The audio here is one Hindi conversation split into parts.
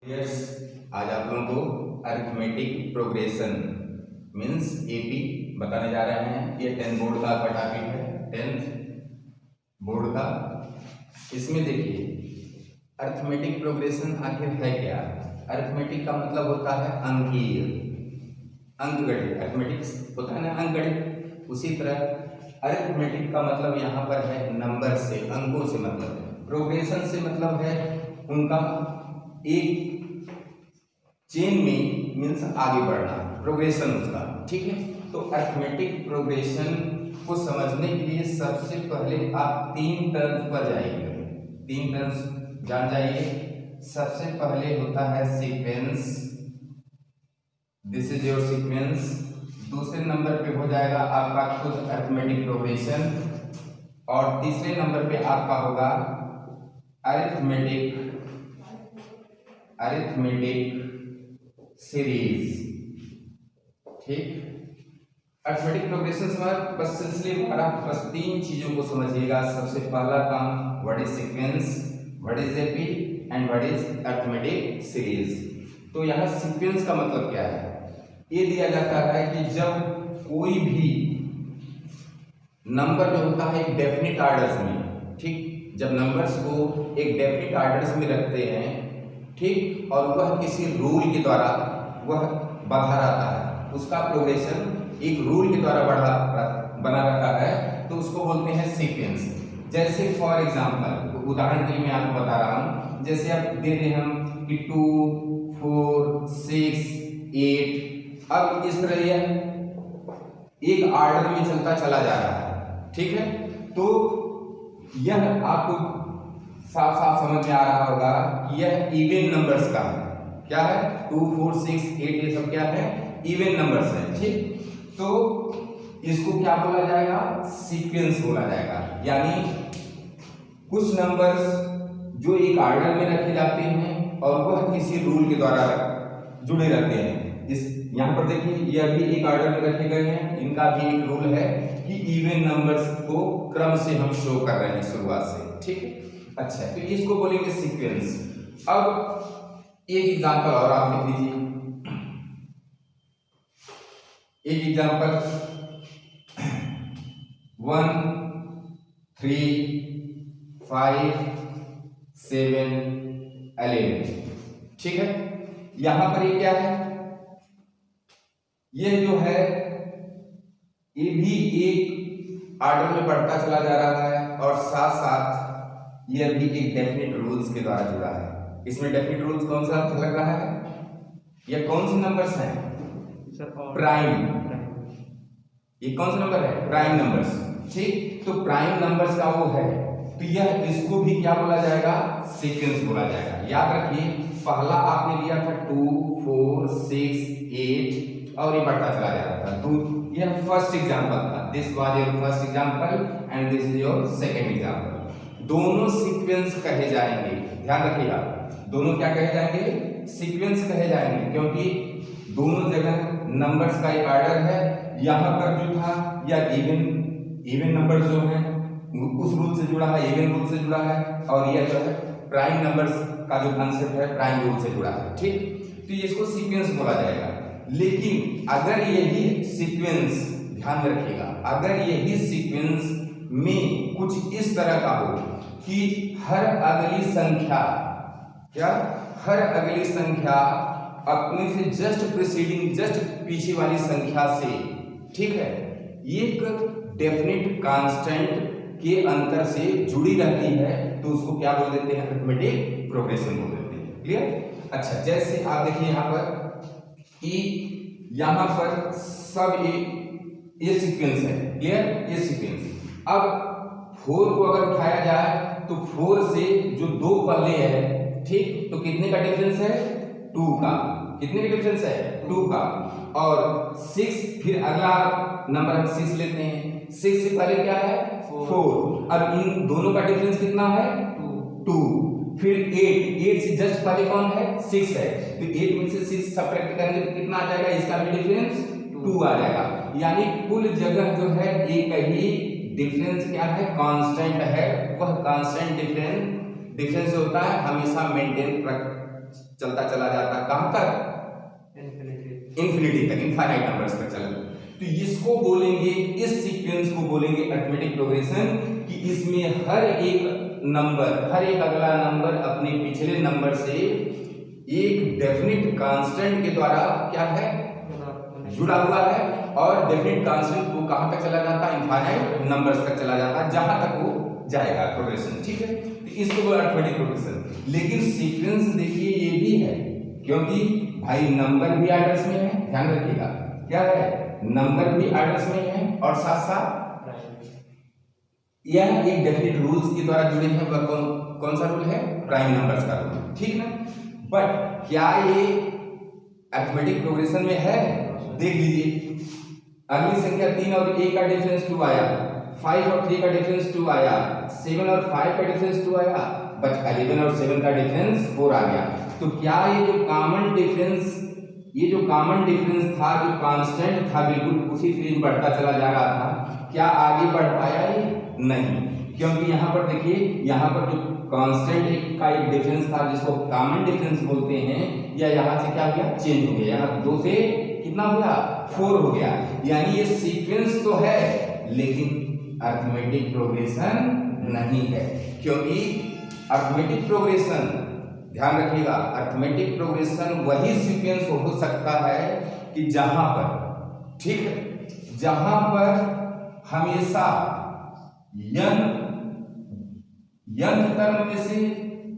यस, आज आप लोगों को अरिथमेटिक प्रोग्रेशन मीन्स एपी बताने जा रहे हैं। ये 10 बोर्ड का टॉपिक है, 10th बोर्ड का। इसमें देखिए अरिथमेटिक प्रोग्रेशन आखिर है क्या। अरिथमेटिक का मतलब होता है अंकीय, अंकगणित। अरिथमेटिक्स होता है ना अंकगणित, उसी तरह अरिथमेटिक का मतलब यहाँ पर है नंबर से, अंकों से मतलब है। प्रोग्रेशन से मतलब है उनका एक चेन में मीन्स आगे बढ़ना, प्रोग्रेशन उसका, ठीक है। तो अरिथमेटिक प्रोग्रेशन को समझने के लिए सबसे पहले आप 3 टर्म्स पर जाइए। 3 टर्म्स जान जाइए। सबसे पहले होता है sequence, this is your sequence. दूसरे नंबर पे हो जाएगा आपका खुद अरिथमेटिक प्रोग्रेशन, और तीसरे नंबर पे आपका होगा अरिथमेटिक सीरीज, ठीक। अरिथमेटिक प्रोग्रेशन समझ, बस सिलसिले में आप बस 3 चीजों को समझिएगा। सबसे पहला काम what is sequence, what is AP and what is arithmetic series. तो यहाँ सीक्वेंस का मतलब क्या है, ये दिया जाता है कि जब कोई भी नंबर जो होता है एक डेफिनिट आर्डर्स में, ठीक, जब नंबर्स को एक डेफिनिट आर्डर्स में रखते हैं, ठीक, और वह किसी रूल के द्वारा वह बढ़ा रहता है, उसका प्रोग्रेशन एक रूल के द्वारा बना रहता है, तो उसको बोलते हैं सीक्वेंस। जैसे फॉर एग्जांपल, उदाहरण के लिए मैं आपको बता रहा हूं, जैसे आप दे रहे हम कि 2 4 6 8, अब इस तरह यह एक आर्डर में चलता चला जा रहा है, ठीक है। तो यह आपको साफ साफ समझ में आ रहा होगा कि यह इवन नंबर्स का क्या है, 2 4 6 8 ये सब क्या है, इवन नंबर्स है, ठीक। तो इसको क्या बोला जाएगा, सीक्वेंस बोला जाएगा। यानी कुछ नंबर्स जो एक आर्डर में रखे जाते हैं और वह किसी रूल के द्वारा जुड़े रहते हैं। इस यहाँ पर देखिए यह भी एक आर्डर में रखे गए हैं, इनका भी एक रूल है कि इवन नंबर्स को क्रम से हम शो कर रहे हैं शुरुआत से, ठीक है। अच्छा, तो इसको बोलेंगे सीक्वेंस। अब एक एग्जांपल और आप लिख लीजिए। एक एग्जांपल 1 3 5 7 11, ठीक है। यहां पर ये क्या है, ये जो है ये भी एक आर्डर में बढ़ता चला जा रहा है, और साथ साथ यह भी एक डेफिनेट रूल्स के द्वारा जुड़ा है। इसमें डेफिनेट रूल्स कौन सा लग रहा है, यह कौन से नंबर्स हैं, प्राइम। ये कौन सा नंबर है, प्राइम नंबर्स, ठीक। तो प्राइम नंबर्स का वो है, तो यह इसको भी क्या बोला जाएगा, सीक्वेंस बोला जाएगा। याद रखिए पहला आपने लिया था 2 4 6 8 और ये बढ़ता चला जा रहा था। तो यह फर्स्ट एग्जांपल था, this was your first example and this is your second example. दोनों सीक्वेंस कहे जाएंगे, ध्यान रखिएगा, दोनों क्या कहे जाएंगे, सीक्वेंस कहे जाएंगे, क्योंकि दोनों जगह नंबर्स का एक आर्डर है। यहाँ पर जो था यह इवन नंबर जो है उस रूल से जुड़ा है, इवन रूल से जुड़ा है, और यह जो है प्राइम नंबर्स का जो कॉन्सेप्ट है प्राइम रूल से जुड़ा है, ठीक। तो इसको सीक्वेंस बोला जाएगा। लेकिन अगर यही सीक्वेंस, ध्यान रखिएगा, अगर यही सीक्वेंस में कुछ इस तरह का हो कि हर अगली संख्या, क्या, हर अगली संख्या अपने से जस्ट प्रीसीडिंग, जस्ट पीछे वाली संख्या से, ठीक है, एक डेफिनेट कांस्टेंट के अंतर से जुड़ी रहती है, तो उसको क्या बोल देते हैं, अरिथमेटिक प्रोग्रेशन बोल देते हैं। क्लियर। अच्छा, जैसे आप देखिए यहाँ पर कि यहाँ पर सब ये सीक्वेंस है, क्लियर, ये सीक्वेंस। अब 4 को अगर उठाया जाए तो 4 से जो 2 पल्ले है, ठीक, तो कितने का डिफरेंस है, 2 का। कितने का डिफरेंस है, 2 का। और 6, फिर अगला नंबर हम 6 लेते हैं, 6 से पहले क्या है, 4। अब इन दोनों का डिफरेंस कितना है, 2। फिर 8 से जस्ट पहले कौन है, 6 है, तो 8 में से 6 सबट्रैक्ट करेंगे तो कितना आ जाएगा, इसका भी डिफरेंस 2 आ जाएगा। यानी कुल जगह जो है एक ही डिफरेंस क्या है, कांस्टेंट है। वह कांस्टेंट डिफरेंस होता है हमेशा मेंटेन चलता चला जाता, कहां तक? इन्फिनिटी तक, इनफाइनाइट नंबर्स तक चला। तो इसको बोलेंगे, इस सीक्वेंस को बोलेंगे अरिथमेटिक प्रोग्रेशन, कि इसमें हर एक नंबर, हर एक अगला नंबर अपने पिछले नंबर से एक डेफिनिट कांस्टेंट के द्वारा क्या है, जुड़ा हुआ है, और डेफिनिट कांस्टेंट वो कहां तक चला जाता है? इनफाइनाइट नंबर्स तक चला जाता है, जहां तक वो जाएगा प्रोग्रेशन। ठीक है, तो इसको बोला अरिथमेटिक प्रोग्रेशन। लेकिन सीक्वेंस देखिए ये भी है, क्योंकि भाई नंबर भी आर्डर्स में है, ध्यान रखिएगा, क्या है, नंबर भी आर्डर्स में है, और साथ साथ यह एक डेफिनिट रूल्स के द्वारा जुड़े हैं। वह कौन सा रूल है? प्राइम नंबर्स का रूल, ठीक ना। बट क्या ये अरिथमेटिक प्रोग्रेशन में है? देख लीजिए, अगली संख्या 3 और 1 का डिफरेंस 2 आया, 5 और 3 का डिफरेंस 2 आया, 7 और 5 का डिफरेंस 2 आया, बट 11 और 7 का डिफरेंस 4 आ गया। तो क्या ये जो कॉमन डिफरेंस था, जो कांस्टेंट था, बिल्कुल उसी सीरीज बढ़ता चला जा रहा था, क्या आगे बढ़ पाया ये? नहीं, क्योंकि यहाँ पर देखिए, यहाँ पर जो कांस्टेंट का एक डिफरेंस था जिसको कॉमन डिफरेंस बोलते हैं, या यहाँ से क्या हो गया? चेंज हो गया, यहाँ 2 से कितना हो गया? 4 हो गया। यानी ये सीक्वेंस तो है लेकिन अरिथमेटिक प्रोग्रेशन नहीं है, क्योंकि अरिथमेटिक प्रोग्रेशन, ध्यान रखिएगा, अरिथमेटिक प्रोग्रेशन वही सीक्वेंस हो सकता है कि जहां पर, ठीक है, जहां पर हमेशा यंग टर्म में से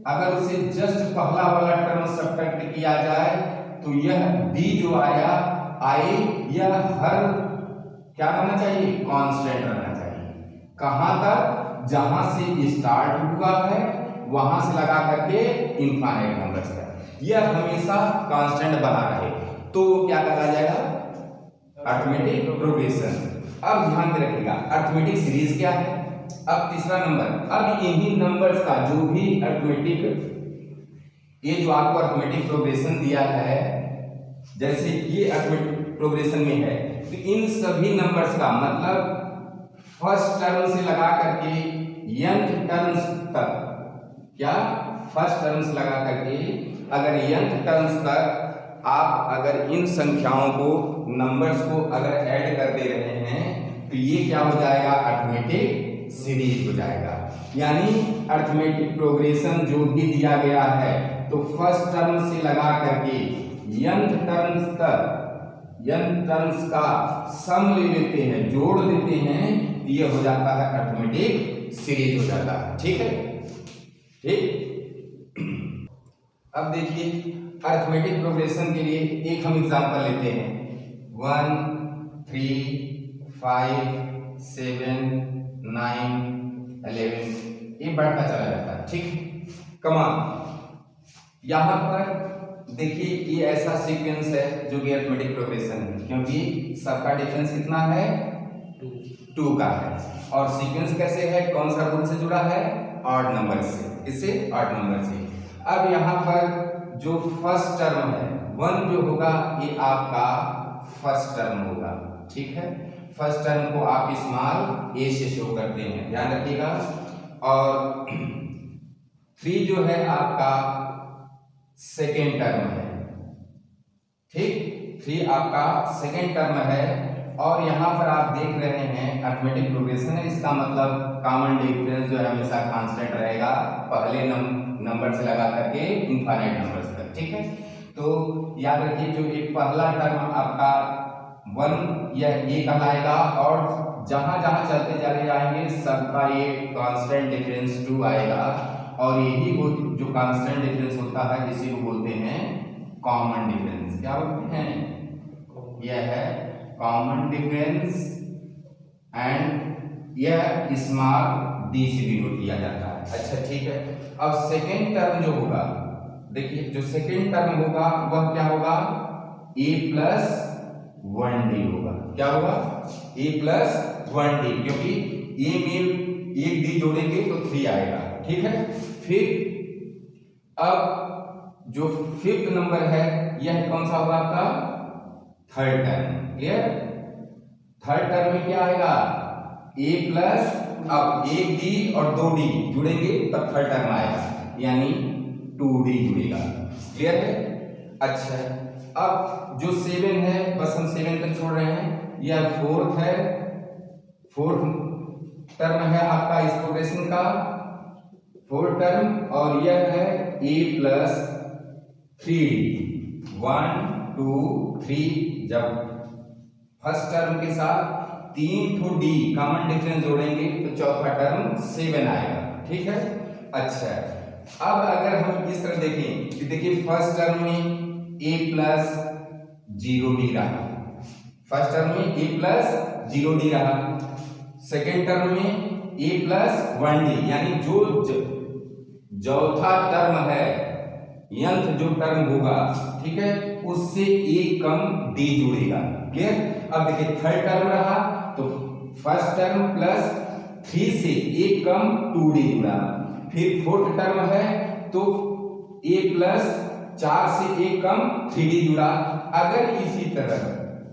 अगर उसे जस्ट पहला वाला टर्म सब्ट्रैक्ट किया जाए तो यह डी जो आए यह हर क्या रहना चाहिए? कांस्टेंट रहना चाहिए। कहां तक? जहां से स्टार्ट हुआ है वहां से लगा करके इनफाइनाइट नंबर्स तक, यह हमेशा कांस्टेंट बना रहे, तो क्या कहा जाएगा? Arithmetic progression. अब ध्यान में रखिएगा, अरिथमेटिक सीरीज क्या है? अब तीसरा नंबर, अब इन्हीं नंबर्स का जो भी अरिथमेटिक, ये जो आपको अरिथमेटिक प्रोग्रेशन दिया है, जैसे ये अरिथमेटिक प्रोग्रेशन में है, तो इन सभी नंबर्स का मतलब फर्स्ट टर्म से लगा करके nth टर्म्स तक, क्या फर्स्ट टर्म्स लगा करके अगर nth टर्म्स तक आप अगर इन संख्याओं को, नंबर्स को अगर ऐड कर दे रहे हैं तो ये क्या हो जाएगा? अरिथमेटिक सीरीज हो जाएगा। यानी अरिथमेटिक प्रोग्रेशन जो भी दिया गया है तो फर्स्ट टर्म से लगा करके nth टर्म्स तक, nth टर्म्स का सम ले लेते हैं, जोड़ देते हैं, ये हो जाता है अरिथमेटिक सीरीज हो जाता है। ठीक है, ठीक। अब देखिए अरिथमेटिक प्रोग्रेशन के लिए एक हम एग्जांपल लेते हैं, 1 3 5 7 9 11, ये बढ़ता चला जाता है, ठीक। कमान यहां पर देखिए, ये ऐसा सीक्वेंस है जो कि अरिथमेटिक प्रोग्रेशन है, क्योंकि सबका डिफरेंस कितना है? 2 का है, और सीक्वेंस कैसे है? कौन सा रूल से जुड़ा है? ऑड नंबर से। इससे ऑड नंबर से। अब यहाँ पर जो फर्स्ट टर्म है 1 जो होगा, ये आपका फर्स्ट टर्म होगा, ठीक है। फर्स्ट टर्म को आप स्मॉल ए से शो करते हैं, ध्यान रखिएगा। और 3 जो है आपका सेकेंड टर्म है, ठीक। 3 आपका सेकेंड टर्म है, और यहाँ पर आप देख रहे हैं अरिथमेटिक प्रोग्रेशन है, इसका मतलब कॉमन डिफरेंस जो है हमेशा कांस्टेंट रहेगा पहले नंबर से लगा करके इनफाइनाइट नंबर्स तक, ठीक है। तो याद रखिए, जो एक पहला टर्म आपका 1 ये कहलाएगा, और जहां जहां चलते चले जाएंगे सबका ये कांस्टेंट डिफरेंस 2 आएगा, और यही वो जो कांस्टेंट डिफरेंस होता है इसी को बोलते हैं कॉमन डिफरेंस। क्या बोलते हैं? यह है कॉमन डिफरेंस, एंड यह स्मॉल डी से डिनोट किया जाता है। अच्छा, ठीक है। अब सेकेंड टर्म जो होगा, देखिए जो सेकेंड टर्म होगा वह क्या होगा? a प्लस 1d होगा। क्या होगा? a प्लस 1d, क्योंकि a में एक d जोड़ेंगे तो 3 आएगा, ठीक है। फिर अब जो फिफ्थ नंबर है यह कौन सा होगा? आपका third term. Clear? Third term में क्या आएगा? a प्लस, अब 1d और 2d जुड़ेंगे तब थर्ड टर्म आएगा, यानी 2d जुड़ेगा। क्लियर है? अच्छा, अब जो 7 है बस हम 7 तक छोड़ रहे हैं। यह फोर्थ है, फोर्थ टर्म है आपका इस प्रोग्रेशन का फोर्थ टर्म, और यह है a प्लस 3d 1 2 3। जब फर्स्ट टर्म के साथ 3 ठो d कॉमन डिफरेंस जोड़ेंगे तो चौथा टर्म 7 आएगा। ठीक है? अच्छा, अब अगर हम इस तरह देखें कि देखिए फर्स्ट टर्म में a प्लस 0d रहा, फर्स्ट टर्म में a प्लस 0d रहा, सेकेंड टर्म में a प्लस 1d, यानी जो चौथा टर्म है यंथ जो टर्म होगा, ठीक है, उससे एक कम d जुड़ेगा। क्लियर? अब देखिए थर्ड टर्म रहा तो फर्स्ट टर्म प्लस 3 से एक कम 2d जुड़ा, फिर फोर्थ टर्म है तो a प्लस 4 से एक कम 3d जुड़ा। अगर इसी तरह,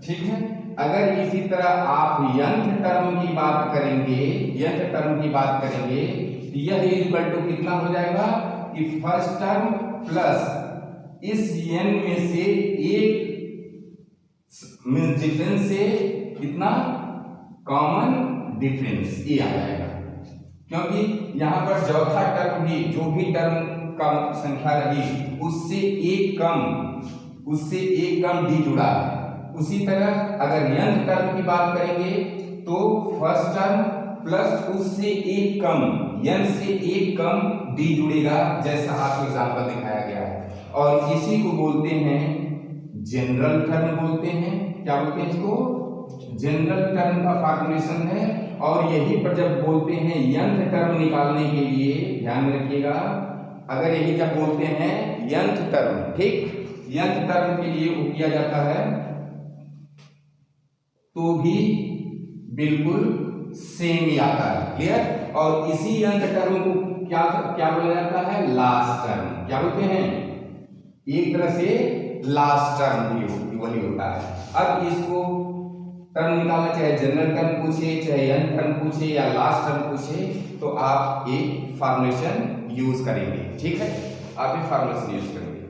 ठीक है, अगर इसी तरह आप यंथ टर्म की बात करेंगे, यंथ टर्म की बात करेंगे तो यह इक्वल टू कितना हो जाएगा कि फर्स्ट टर्म प्लस इस n में से एक डिफरेंस से कितना कॉमन डिफरेंस ये आ जाएगा, क्योंकि यहां पर चौथा टर्म भी जो भी टर्म का संख्या रही उससे एक कम d जुड़ा है। उसी तरह अगर यंथ टर्म की बात करेंगे तो फर्स्ट टर्म प्लस उससे एक कम n से एक कम d जुड़ेगा, जैसा आपको एग्जांपल दिखाया गया है। और इसी को बोलते हैं जनरल टर्म बोलते हैं। क्या बोलते हैं इसको? जनरल टर्म का फॉर्मुलेशन है। और यही पर जब बोलते हैं यंथ टर्म निकालने के लिए ध्यान में रखिएगा, अगर यही जब बोलते हैं यंथ टर्म, ठीक, यंथ टर्म के लिए वो किया जाता है तो भी बिल्कुल सेम ही आता है। क्लियर? और इसी यंथ टर्म को क्या क्या बोला जाता है? Last term. क्या बोलते हैं? एक तरह से लास्ट टर्म भी वही होता है। अब इसको टर्म निकालना, चाहे जनरल टर्म पूछे, चाहे यंथ टर्म पूछे या लास्ट टर्म पूछे, तो आप एक फॉर्मुलेशन यूज करेंगे। ठीक है? आप एक फॉर्मुलेशन यूज करेंगे।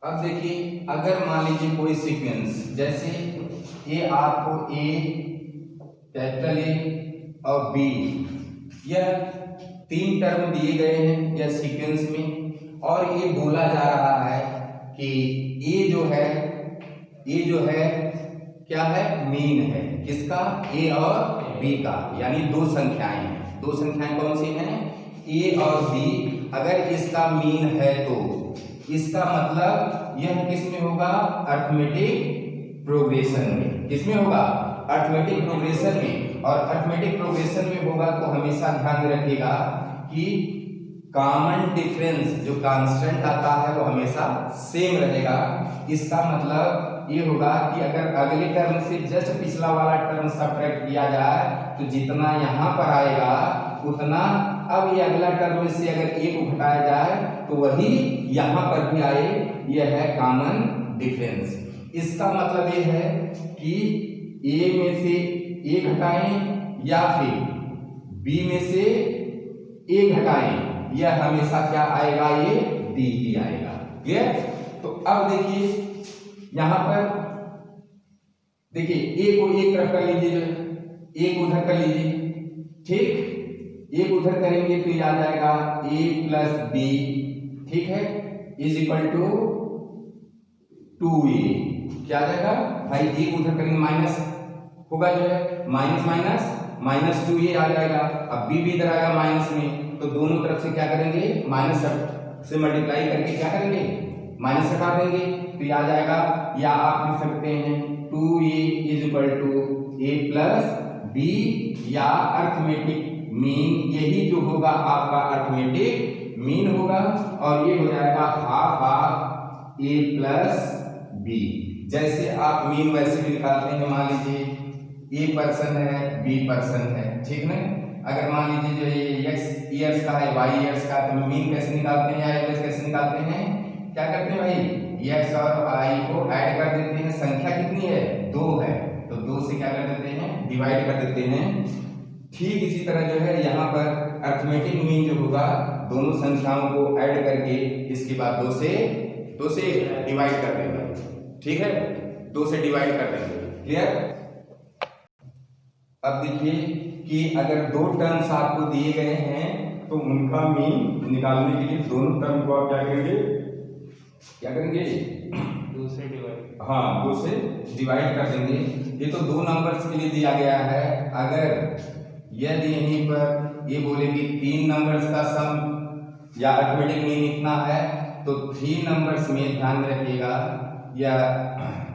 अब देखिए, अगर मान लीजिए कोई सीक्वेंस, जैसे ये आपको A, कैपिटल A और B, यह 3 टर्म दिए गए हैं यह सीक्वेंस में, और ये बोला जा रहा है कि A जो है क्या है? मीन है। किसका? A और B का, यानी दो संख्याएं हैं। दो संख्याएं कौन सी हैं? A और B। अगर इसका मीन है तो इसका मतलब यह किस में होगा? अरिथमेटिक प्रोग्रेशन में। किसमें होगा? अरिथमेटिक प्रोग्रेशन में। और अरिथमेटिक प्रोग्रेशन में होगा तो हमेशा ध्यान में रखिएगा कि कॉमन डिफरेंस जो कांस्टेंट आता है वो हमेशा सेम रहेगा। इसका मतलब ये होगा कि अगर अगले टर्म से जस्ट पिछला वाला टर्म सब्ट्रैक्ट किया जाए तो जितना यहाँ पर आएगा उतना अब ये अगला टर्म से अगर a को घटाया जाए तो वही यहाँ पर भी आए। यह है कॉमन डिफरेंस। इसका मतलब ये है कि a में से a घटाएं या फिर b में से a घटाएं, यह हमेशा क्या आएगा? ये d ही आएगा। क्लियर? तो अब देखिए यहां पर देखिए a को एक तरफ कर लीजिए, a को उधर कर लीजिए, ठीक, एक उधर करेंगे तो ये आ जाएगा a प्लस b, ठीक है, इज इक्वल टू 2a। क्या आ जाएगा भाई? एक उधर करेंगे माइनस होगा, जो है माइनस माइनस माइनस 2a आ जाएगा। अब b भी इधर आएगा माइनस में, तो दोनों तरफ से क्या करेंगे? माइनस से मल्टीप्लाई करके क्या करेंगे? माइनस हटा देंगे तो ये आ जाएगा। या आप लिख सकते हैं 2a is equal to a plus b, या अरिथमेटिक मीन, यही जो होगा आपका अरिथमेटिक मीन होगा, और ये हो जाएगा half of a plus b। जैसे आप मीन वैसे भी निकालते हैं, मान लीजिए a पर्सन है b पर्सन है, ठीक ना। अगर मान लीजिए जो ये x ईयर्स का है y ईयर्स का, तो मीन कैसे निकालते हैं या एवरेज कैसे निकालते हैं? क्या करते हैं भाई? x और y को ऐड कर देते हैं। संख्या कितनी है? 2 है, तो 2 से क्या कर देते हैं? डिवाइड कर देते हैं। ठीक इसी तरह जो है यहाँ पर अरिथमेटिक मीन जो होगा दोनों संख्याओं को ऐड करके इसके बाद 2 से डिवाइड कर देंगे। ठीक है, 2 से डिवाइड कर देंगे। क्लियर? अब देखिए कि अगर 2 टर्म्स आपको दिए गए हैं तो उनका मीन निकालने के लिए दोनों टर्म को आप क्या करेंगे 2 से डिवाइड। हाँ, 2 से डिवाइड कर देंगे। ये तो 2 नंबर्स के लिए दिया गया है। अगर यदि यहीं पर ये बोले कि 3 नंबर्स का सम या अरिथमेटिक मीन इतना है तो 3 नंबर्स में ध्यान में रखिएगा, या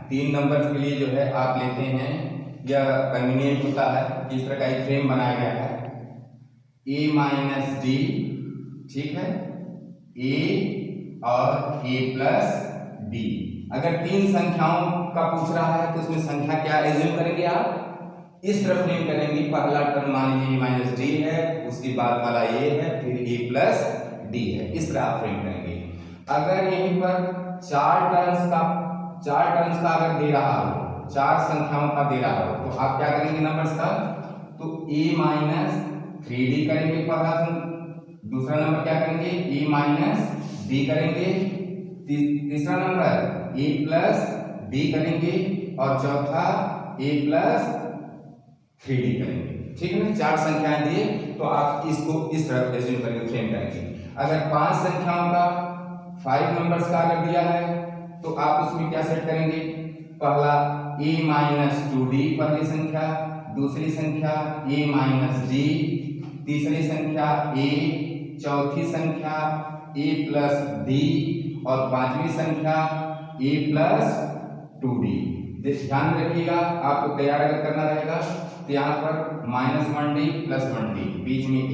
3 नंबर्स के लिए जो है आप लेते हैं या कन्वीनियंट होता है, इस तरह का एक फ्रेम बनाया गया है a माइनस डी। ठीक है, a और a प्लस डी। अगर 3 संख्याओं का पूछ रहा है तो उसमें संख्या क्या एज्यूम करेंगे आप, इस तरफ फ्रेम करेंगे। पहला टर्म मान लीजिए माइनस डी है, उसके बाद वाला a है, फिर a प्लस डी है, इस तरह आप फ्रेम करेंगे। अगर यहीं पर 4 टर्म्स का अगर दे रहा हो, 4 संख्याओं का दे रहा हो, तो आप क्या करेंगे नंबर्स का, तो a माइनस 3d करेंगे पहला, दूसरा नंबर क्या करेंगे a माइनस d करेंगे, तीसरा नंबर a प्लस d करेंगे और चौथा a प्लस 3d करेंगे। ठीक है ना, 4 संख्याएं दिए तो आप इसको इस तरह एज्यूम करके फ्रेम करेंगे। अगर 5 संख्याओं का 5 नंबर्स का अगर दिया है तो आप उसमें क्या सेट करेंगे, पहला a माइनस 2d पहली संख्या, दूसरी संख्या a माइनस d, तीसरी संख्या a, चौथी संख्या a प्लस d और पांचवी संख्या a प्लस 2d। ध्यान रखिएगा, आपको तैयार अगर करना रहेगा तो यहाँ पर माइनस 1d प्लस 1d बीच में a,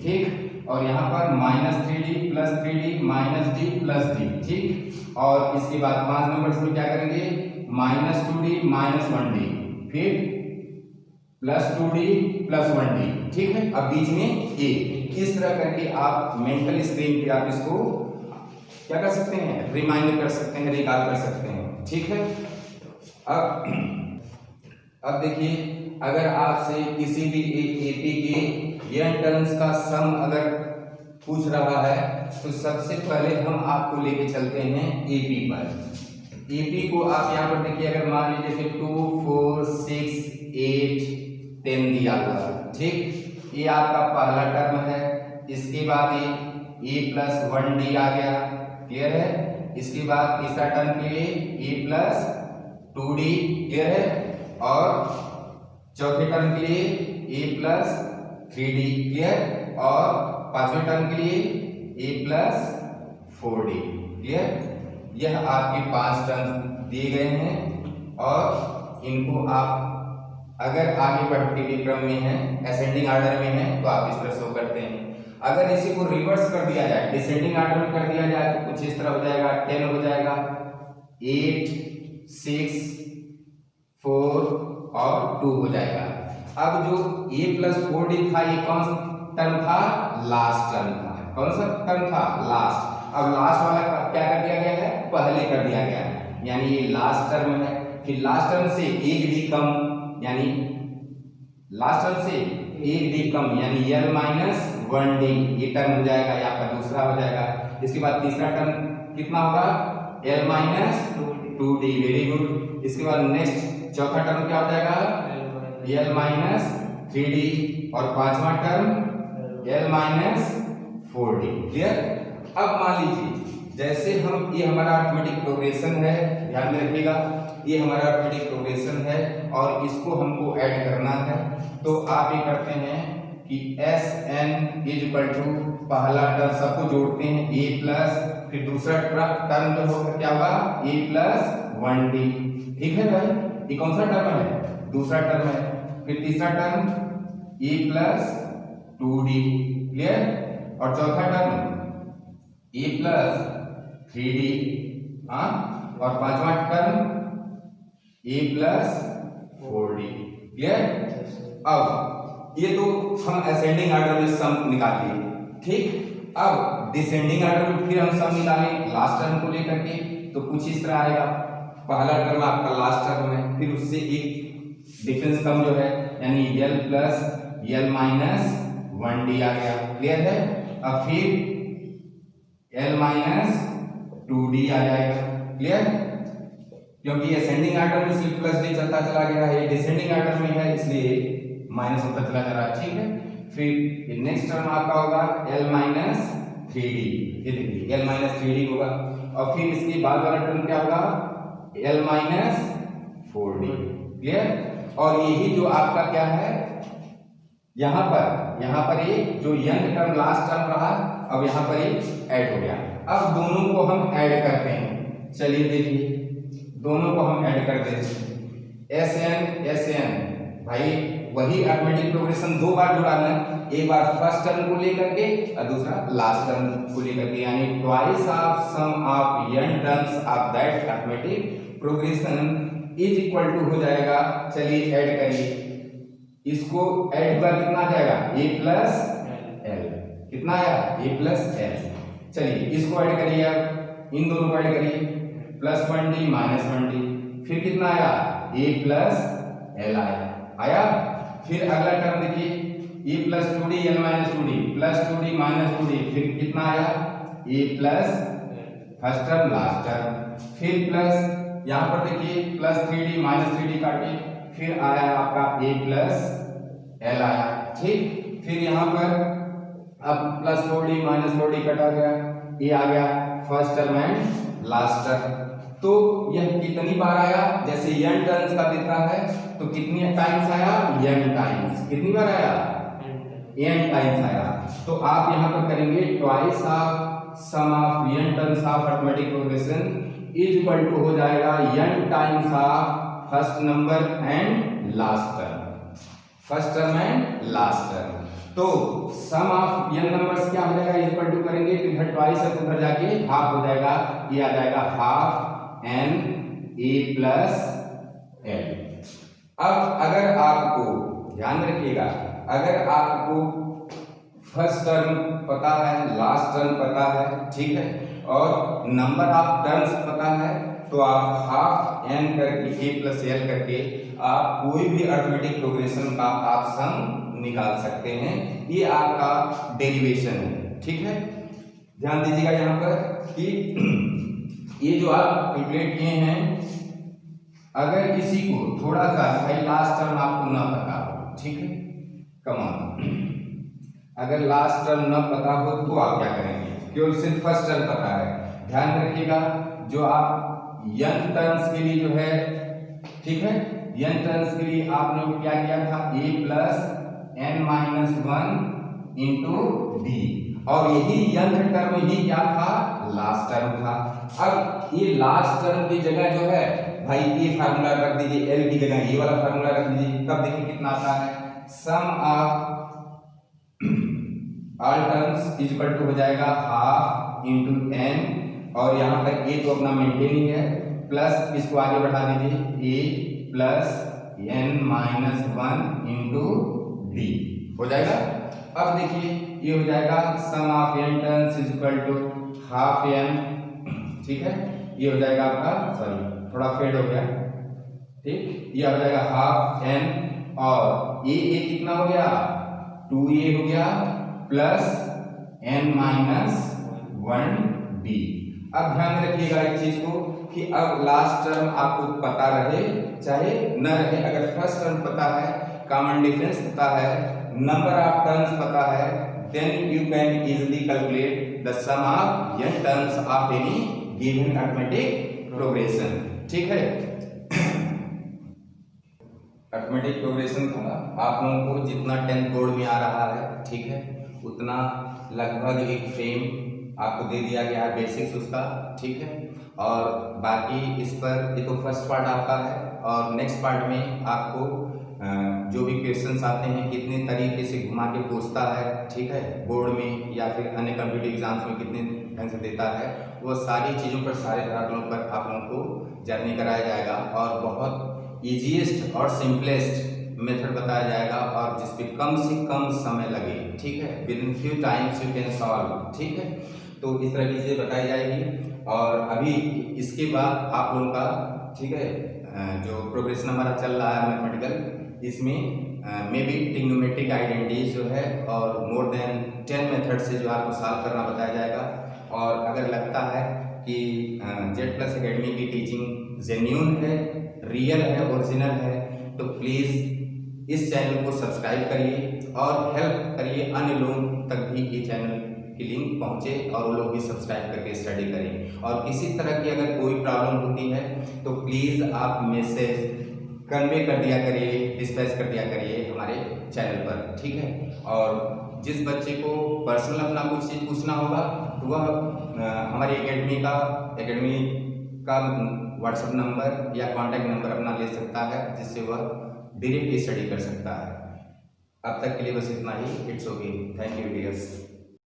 ठीक, और यहाँ पर minus 3d plus 3d minus d plus d। ठीक, और इसके बाद 5 नंबर्स में क्या करेंगे, माइनस 2d माइनस 1d, फिर प्लस 2d प्लस 1d। ठीक है, अब बीच में a। इस तरह करके आप मेंटल स्क्रीन पे आप इसको क्या कर सकते हैं, रिमाइंड कर सकते हैं, रिकॉल कर सकते हैं। ठीक है, अब देखिए, अगर आपसे किसी भी एक एपी के n टर्म्स का सम अगर पूछ रहा है तो सबसे पहले हम आपको लेके चलते हैं एपी पर। एपी को आप यहाँ पर देखिए, अगर मान लीजिए 2 4 6 8 10 दिया हुआ, ठीक, ये आपका पहला टर्म है। इसके बाद ये a प्लस 1d आ गया, क्लियर है। इसके बाद तीसरा टर्म के लिए a प्लस 2d, क्लियर है, और चौथे टर्म के लिए a प्लस 3d, क्लियर, और पांचवें टर्म के लिए a प्लस 4d, क्लियर। यह आपके 5 टर्म दिए गए हैं और इनको आप अगर आगे बढ़ते हुए क्रम में है, असेंडिंग ऑर्डर में है, तो आप इस तरह शो करते हैं। अगर इसी को रिवर्स कर दिया जाए, डिसेंडिंग ऑर्डर में कर दिया जाए तो कुछ इस तरह हो जाएगा, 10 हो जाएगा, 8 6 4 और 2 हो जाएगा। अब जो a प्लस 4d था, ये कौन सा टर्म था, लास्ट टर्म था। कौन सा टर्म था, लास्ट। अब लास्ट वाला क्या कर दिया गया है, पहले कर दिया गया है, यानी ये लास्ट टर्म है। फिर लास्ट टर्म से एक d कम, यानी लास्ट टर्म से एक d कम, यानी l माइनस 1d, ये टर्म हो जाएगा, ये आपका दूसरा हो जाएगा। इसके बाद तीसरा टर्म कितना होगा, l minus 2d, very good. इसके बाद नेक्स्ट चौथा टर्म क्या हो जाएगा, l माइनस 3d, और पांचवा term l minus 4d, clear. अब मान लीजिए जैसे हम, ये हमारा अरिथमेटिक प्रोग्रेशन है, ध्यान में रखिएगा, ये हमारा अरिथमेटिक प्रोग्रेशन है और इसको हमको ऐड करना है। तो आप ये करते हैं कि Sn इज इक्वल टू, पहला टर्म सबको जोड़ते हैं a प्लस, फिर दूसरा टर्म जो होगा क्या होगा, a प्लस 1d, ठीक है भाई, ये कौन सा टर्म है, दूसरा टर्म है। फिर तीसरा term a plus 2d, clear, और चौथा टर्म a प्लस 3d, हाँ, और पांचवा term a plus 4d, clear. अब ये तो हम असेंडिंग ऑर्डर में सम निकाल लिए, ठीक। अब डिसेंडिंग ऑर्डर में फिर हम सम निकालें लास्ट टर्म को लेकर के, तो कुछ इस तरह आएगा, पहला टर्म आपका लास्ट टर्म है, फिर उससे एक डिफरेंस कम जो है, यानी l plus l minus 1d आ गया, क्लियर है। अब फिर L माइनस 2D आ जाएगा। क्लियर? क्योंकि असेंडिंग आर्डर में सिर्फ प्लस डी चलता चला गया है, डिसेंडिंग आर्डर में है इसलिए माइनस होता चला जा रहा है। ठीक है, फिर नेक्स्ट टर्म आपका होगा L माइनस 3D। ये देखिए L माइनस 3D होगा, और फिर इसके बाद वाला टर्म क्या होगा L माइनस 4D। क्लियर? और यही जो आपका क्या है यहाँ पर एक जो यंग टर्म लास्ट टर्म रहा, अब यहाँ पर एक ऐड हो गया। अब दोनों को हम ऐड करते हैं। चलिए देखिए, दोनों को हम ऐड कर देते हैं। SN भाई वही अरिथमेटिक प्रोग्रेशन दो बार जुड़ाना है, एक बार फर्स्ट टर्म को लेकर के और दूसरा लास्ट टर्म को लेकर के, यानी twice of sum of n terms of that arithmetic progression is equal to हो जाएगा। चलिए ऐड करिए, इसको ऐड कर कितना आ जाएगा a प्लस एल। कितना आया a प्लस एल। चलिए इसको ऐड करिए, आप इन दोनों को ऐड करिए, प्लस 1D माइनस 1D, फिर कितना आया a प्लस एल आया। फिर अगला टर्म देखिए a plus 2D l minus 2D plus 2D minus 2D, फिर कितना आया a plus first term last term, फिर प्लस यहाँ पर देखिए प्लस 3D माइनस 3D काटिए, फिर आया आपका a प्लस एल आया। ठीक, फिर यहाँ पर अब प्लस 4D माइनस 4D कटा गया, ये आ गया first term and last term. तो यह कितनी बार आया, जैसे n टर्म्स का देता है तो कितनी टाइम्स आया n टाइम्स। कितनी बार आया n टाइम्स आया। तो आप यहाँ पर करेंगे twice of sum of n terms of arithmetic progression is equal to हो जाएगा n times of first number and last term, first term and last term. तो सम ऑफ n नंबर्स क्या हो जाएगा इक्वल टू करेंगे तो इधर ट्वाइस है तो उधर जाके हाफ हो जाएगा, ये आ जाएगा half n a plus l। अब अगर आपको ध्यान रखिएगा, अगर आपको फर्स्ट टर्म पता है, लास्ट टर्म पता है, ठीक है, और नंबर ऑफ टर्म्स पता है, तो आप हाफ n करके a प्लस l करके आप कोई भी अरिथमेटिक प्रोग्रेशन का आप सम निकाल सकते हैं। ये आपका डेरिवेशन है। ठीक है, ध्यान दीजिएगा यहाँ पर कि ये जो आप कैलकुलेट किए हैं, अगर किसी को थोड़ा सा भाई लास्ट टर्म आपको ना पता हो, ठीक है, कमान, अगर लास्ट टर्म ना पता हो तो आप क्या करेंगे, केवल सिर्फ फर्स्ट टर्म पता है। ध्यान रखिएगा, जो आप n टर्म्स के लिए जो है, ठीक है, n टर्म्स के लिए आपने क्या किया था a plus n minus 1 into D, और यही n टर्म ही क्या था लास्ट टर्म था। अब ये लास्ट टर्म की जगह जो है भाई ये फार्मूला रख दीजिए, l की जगह ये वाला फार्मूला रख दीजिए, तब देखिए कितना आता है, sum of all terms is equal to हो जाएगा हाफ इंटू n, और यहाँ पर a तो अपना मेंटेनिंग है, प्लस इसको आगे बढ़ा दीजिए a plus n minus 1 into d हो जाएगा। अब देखिए ये हो जाएगा sum of n terms is equal to half n, ठीक है, ये हो जाएगा आपका, सॉरी थोड़ा फेड हो गया, ठीक, ये हो जाएगा हाफ n, और a कितना हो गया 2a हो गया, प्लस n माइनस 1d। अब ध्यान रखिएगा एक चीज को कि अब लास्ट टर्म आपको पता रहे चाहे न रहे, अगर फर्स्ट टर्म पता है, कॉमन डिफरेंस पता है, नंबर ऑफ टर्म्स पता है, then you can easily calculate the sum of n terms of any given arithmetic progression। ठीक है, अरिथमेटिक प्रोग्रेशन का आप लोगों को जितना 10th बोर्ड में आ रहा है, ठीक है, उतना लगभग एक फ्रेम आपको दे दिया गया है, बेसिक्स उसका, ठीक है, और बाकी इस पर ये तो फर्स्ट पार्ट आपका है, और नेक्स्ट पार्ट में आपको जो भी क्वेश्चंस आते हैं कितने तरीके से घुमा के पूछता है, ठीक है, बोर्ड में या फिर अन्य कम्पिटिटिव एग्जाम्स में कितने ढंग से देता है, वो सारी चीज़ों पर, सारे धरातलों पर आप लोगों को जर्नी कराया जाएगा, और बहुत ईजीएस्ट और सिंपलेस्ट मेथड बताया जाएगा, और जिस पे कम से कम समय लगे, ठीक है, with in few times you can solve, ठीक है। तो इस तरह की चीज़ें बताई जाएगी, और अभी इसके बाद आप लोगों का, ठीक है, जो प्रोग्रेशन हमारा चल रहा है मैथमेटिकल, इसमें मे बी ट्रिग्नोमेट्रिक आइडेंटिटीज जो है और मोर देन 10 मेथड से जो आपको सॉल्व करना बताया जाएगा। और अगर लगता है कि जेड प्लस एकेडमी की टीचिंग जेन्यून है, रियल है, ओरिजिनल है, तो प्लीज़ इस चैनल को सब्सक्राइब करिए और हेल्प करिए अन्य लोगों तक भी ये चैनल की लिंक पहुंचे और वो लोग भी सब्सक्राइब करके स्टडी करें। और किसी तरह की अगर कोई प्रॉब्लम होती है तो प्लीज़ आप मैसेज कन्वे कर दिया करिए, डिस्पैच कर दिया करिए हमारे चैनल पर, ठीक है। और जिस बच्चे को पर्सनल अपना कुछ चीज़ पूछना होगा तो वह हमारी एकेडमी का व्हाट्सएप नंबर या कॉन्टैक्ट नंबर अपना ले सकता है, जिससे वह डायरेक्ट स्टडी कर सकता है। अब तक के लिए बस इतना ही। It's okay, thank you dears.